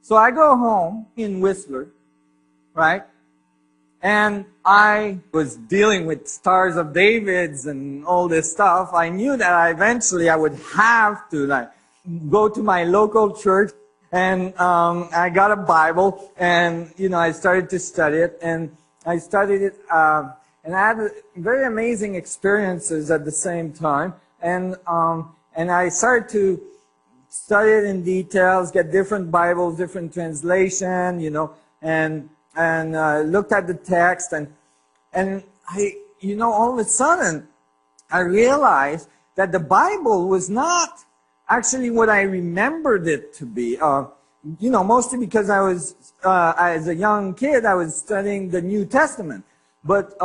So I go home in Whistler, right? And I was dealing with Stars of Davids and all this stuff. I knew that eventually I would have to like go to my local church, and I got a Bible, and I started to study it, and I studied it, and I had very amazing experiences at the same time, and I started to study it in details, get different Bibles, different translation, and looked at the text, and I, all of a sudden, I realized that the Bible was not actually what I remembered it to be. Mostly because I was, as a young kid, I was studying the New Testament, but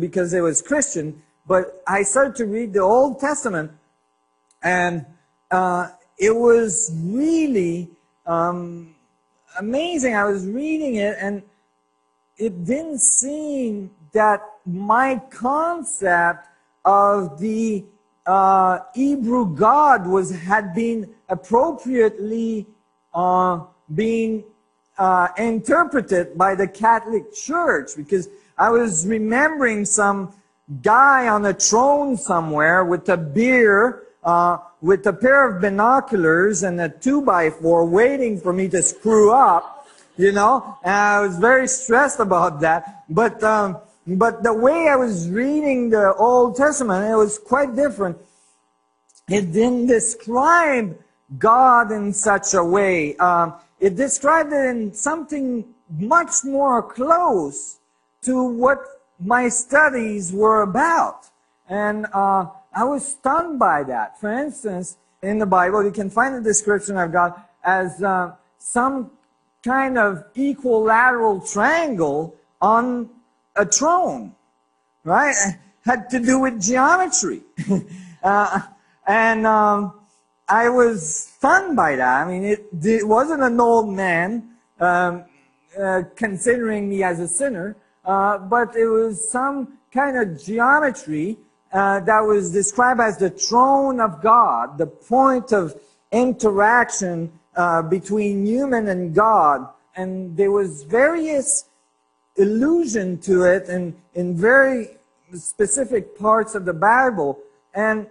because it was Christian. But I started to read the Old Testament, and it was really amazing. I was reading it, and it didn't seem that my concept of the Hebrew God had been appropriately being interpreted by the Catholic Church, because I was remembering some guy on a throne somewhere with a beer, with a pair of binoculars and a 2x4 waiting for me to screw up, and I was very stressed about that. But the way I was reading the Old Testament, it was quite different. It didn't describe God in such a way. It described it in something much more close to what my studies were about. And I was stunned by that. For instance, in the Bible, you can find the description of God as some kind of equilateral triangle on a throne, right? Had to do with geometry. And I was stunned by that. I mean, it wasn't an old man considering me as a sinner, but it was some kind of geometry that was described as the throne of God, the point of interaction between human and God. And there was various allusion to it in very specific parts of the Bible. And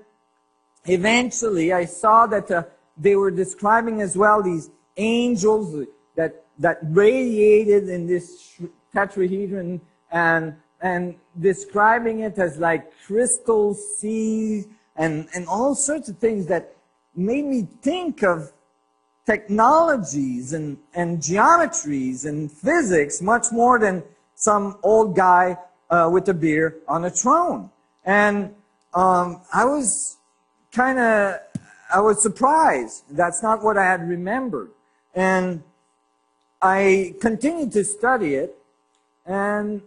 eventually I saw that they were describing as well these angels that radiated in this tetrahedron, and describing it as like crystal seas and all sorts of things that made me think of technologies and geometries and physics much more than some old guy with a beer on a throne. And I was surprised. That's not what I had remembered. And I continued to study it, and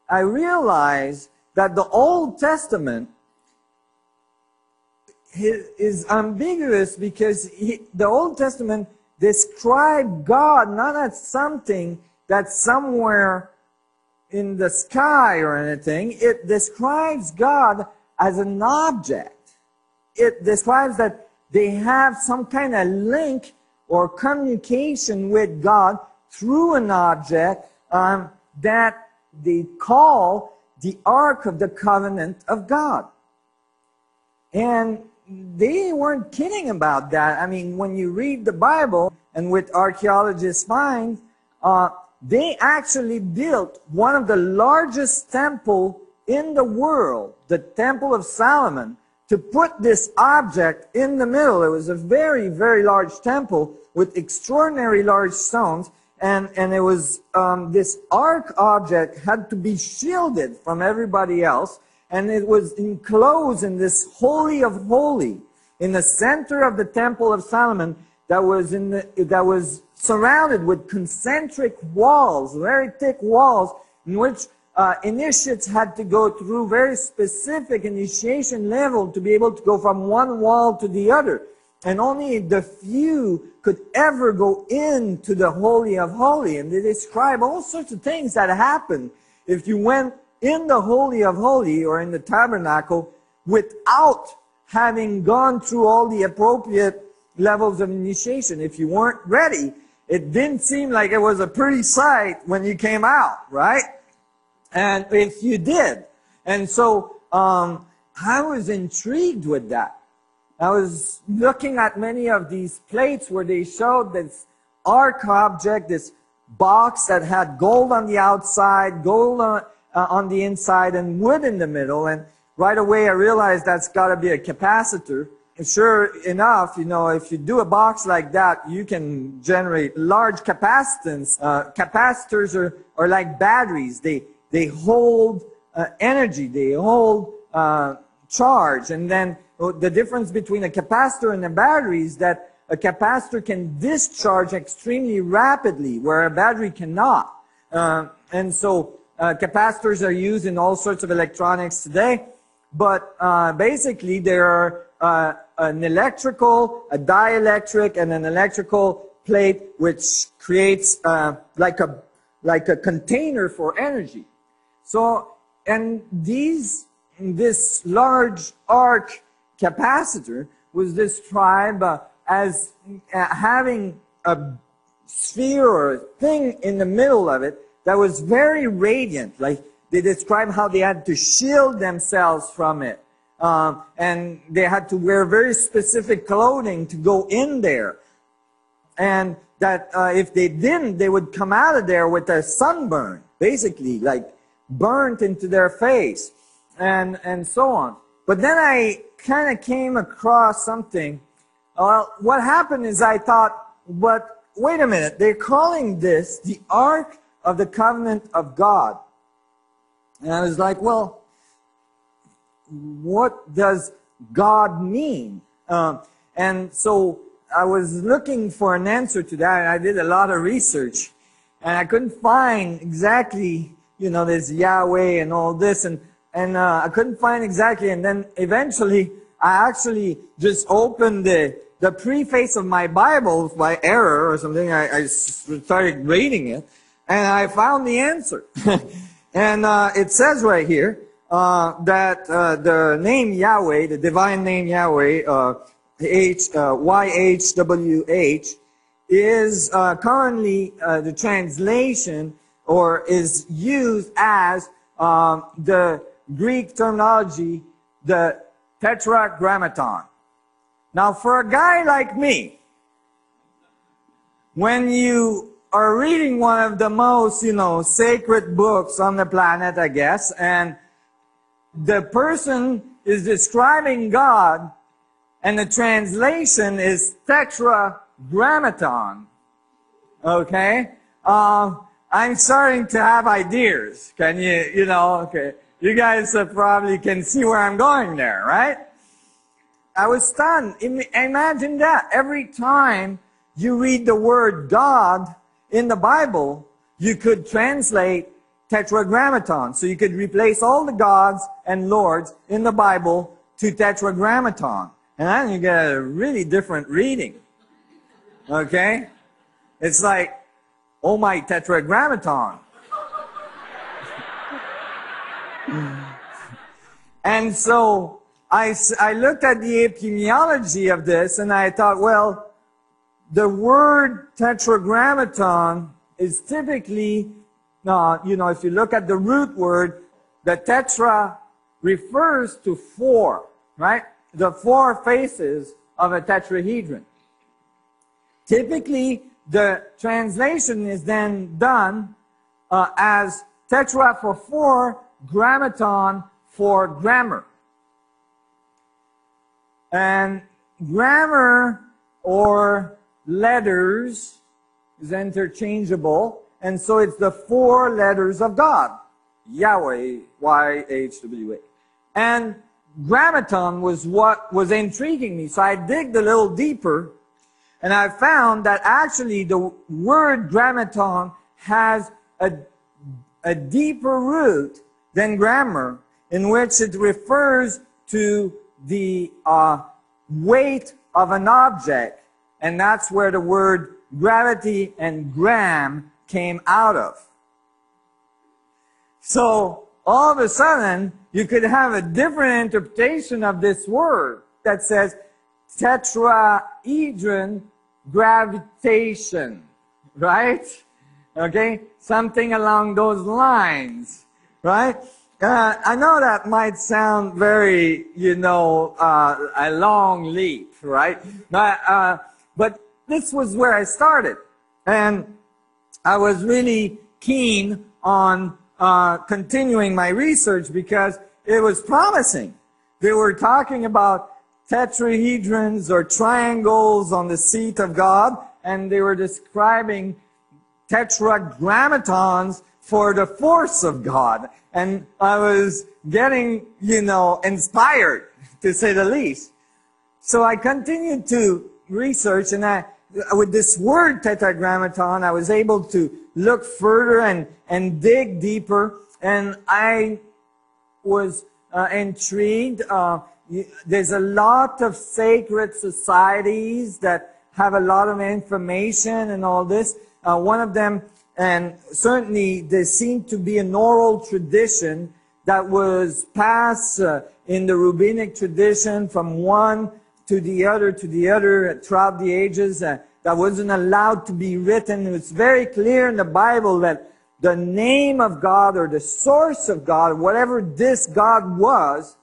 I realized that the Old Testament is ambiguous because the Old Testament described God not as something that's somewhere in the sky or anything. It describes God as an object. It describes that they have some kind of link or communication with God through an object that they call the Ark of the Covenant of God. And they weren't kidding about that. I mean, when you read the Bible, and with archaeologists' finds, they actually built one of the largest temples in the world, the Temple of Solomon, to put this object in the middle. It was a very, very large temple with extraordinary large stones, and it was this ark object had to be shielded from everybody else, and it was enclosed in this Holy of Holies in the center of the Temple of Solomon that was surrounded with concentric walls, very thick walls, in which initiates had to go through very specific initiation level to be able to go from one wall to the other. And only the few could ever go into the Holy of Holies. And they describe all sorts of things that happened if you went in the Holy of Holies or in the tabernacle without having gone through all the appropriate levels of initiation. If you weren't ready, it didn't seem like it was a pretty sight when you came out, right? And if you did. And so I was intrigued with that. I was looking at many of these plates where they showed this ark object, this box that had gold on the outside, gold on the inside, and wood in the middle. And right away I realized that's got to be a capacitor. And sure enough, you know, if you do a box like that, you can generate large capacitance. Capacitors are like batteries. They hold energy. They hold charge. And then the difference between a capacitor and a battery is that a capacitor can discharge extremely rapidly, where a battery cannot. And so capacitors are used in all sorts of electronics today. But basically, there are an electrical, a dielectric, and an electrical plate, which creates like a container for energy. So, and this large arc capacitor was described as having a sphere or a thing in the middle of it that was very radiant. Like they describe how they had to shield themselves from it. And they had to wear very specific clothing to go in there. And that if they didn't, they would come out of there with a sunburn, basically, like burnt into their face, and so on. But then I kind of came across something. Well, what happened is I thought, but wait a minute, they're calling this the Ark of the Covenant of God. And I was like, well, what does God mean? And so I was looking for an answer to that, and I did a lot of research, and I couldn't find exactly, you know, this Yahweh and all this, and I couldn't find exactly, and then eventually I actually just opened the preface of my Bible by error or something. I started reading it, and I found the answer. And it says right here that the name Yahweh, the divine name Yahweh, YHWH, is currently the translation, or is used as the Greek terminology, the TETRAGRAMATON. Now, for a guy like me, when you are reading one of the most, you know, sacred books on the planet, I guess, and the person is describing God, and the translation is TETRAGRAMATON, okay? I'm starting to have ideas. Can you know, okay. You guys probably can see where I'm going there, right? I was stunned. Imagine that. Every time you read the word God in the Bible, you could translate Tetragrammaton. So you could replace all the gods and lords in the Bible to Tetragrammaton. And then you get a really different reading. Okay? It's like, oh my Tetragrammaton. And so I looked at the etymology of this, and I thought, well, the word Tetragrammaton is typically, you know, if you look at the root word, the tetra refers to four, right? The four faces of a tetrahedron. Typically, the translation is then done as tetra for four, grammaton for grammar. And grammar or letters is interchangeable, and so it's the four letters of God. Yahweh, Y-H-W-H. And grammaton was what was intriguing me, so I digged a little deeper, and I found that actually the word grammaton has a deeper root than grammar, in which it refers to the weight of an object, and that's where the word gravity and gram came out of. So all of a sudden, you could have a different interpretation of this word that says tetra tetrahedron gravitation, right? Okay, something along those lines, right? I know that might sound very, you know, a long leap, right? But this was where I started. And I was really keen on continuing my research because it was promising. They were talking about tetrahedrons or triangles on the seat of God, and they were describing tetragrammatons for the force of God. And I was getting, you know, inspired, to say the least. So I continued to research, and with this word tetragrammaton, I was able to look further and dig deeper, and I was intrigued. There's a lot of sacred societies that have a lot of information and all this. One of them, and certainly there seemed to be an oral tradition that was passed in the rabbinic tradition from one to the other throughout the ages, that wasn't allowed to be written. It's very clear in the Bible that the name of God or the source of God, whatever this God was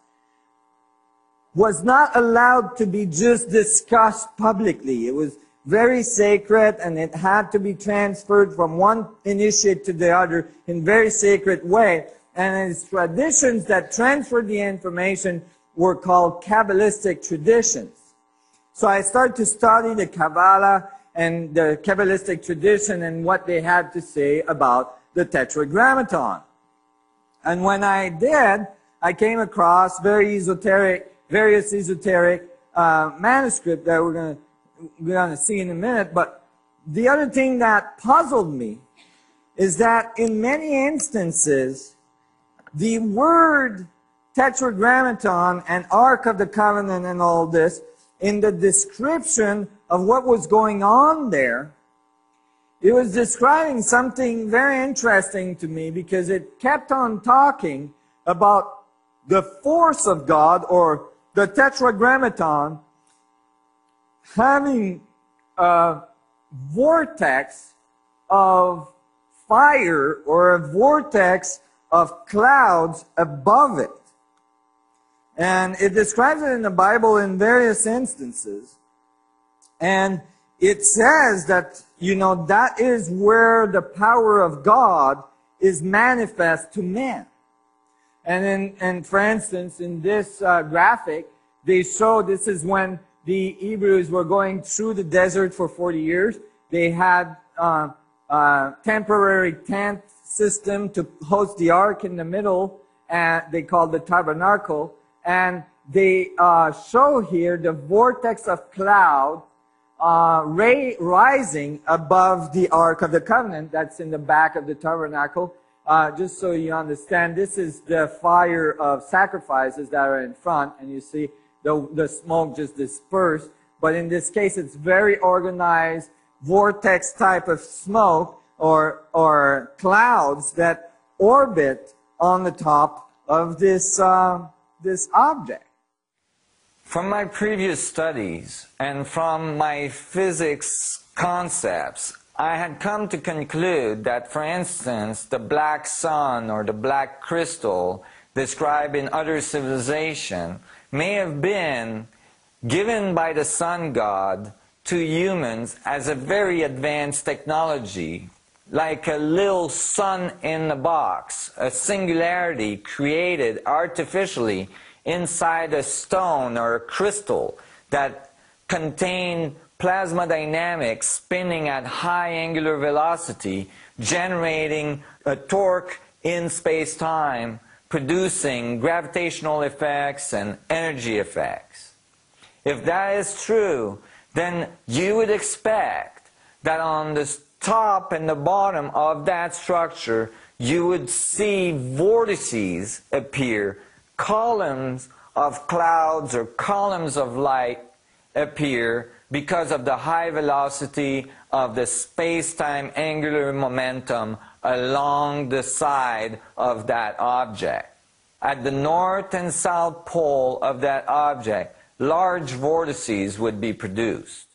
not allowed to be just discussed publicly. It was very sacred, and it had to be transferred from one initiate to the other in very sacred way. And its traditions that transferred the information were called Kabbalistic traditions. So I started to study the Kabbalah and the Kabbalistic tradition and what they had to say about the Tetragrammaton. And when I did, I came across various esoteric manuscripts that we're going to see in a minute. But the other thing that puzzled me is that in many instances, the word Tetragrammaton and Ark of the Covenant and all this, in the description of what was going on there, it was describing something very interesting to me, because it kept on talking about the force of God, or the Tetragrammaton, having a vortex of fire or a vortex of clouds above it. And it describes it in the Bible in various instances. And it says that, you know, that is where the power of God is manifest to man. And for instance, in this graphic, they show this is when the Hebrews were going through the desert for 40 years. They had a temporary tent system to host the ark in the middle, and they called the tabernacle. And they show here the vortex of cloud rising above the Ark of the Covenant that's in the back of the tabernacle. Just so you understand, this is the fire of sacrifices that are in front, and you see the smoke just dispersed. But in this case, it's very organized vortex type of smoke or clouds that orbit on the top of this object. From my previous studies and from my physics concepts, I had come to conclude that, for instance, the black sun or the black crystal described in other civilization may have been given by the sun god to humans as a very advanced technology, like a little sun in a box, a singularity created artificially inside a stone or a crystal that contained plasma dynamics spinning at high angular velocity, generating a torque in space-time, producing gravitational effects and energy effects. If that is true, then you would expect that on the top and the bottom of that structure, you would see vortices appear, columns of clouds or columns of light appear because of the high velocity of the space-time angular momentum along the side of that object. At the north and south pole of that object, large vortices would be produced.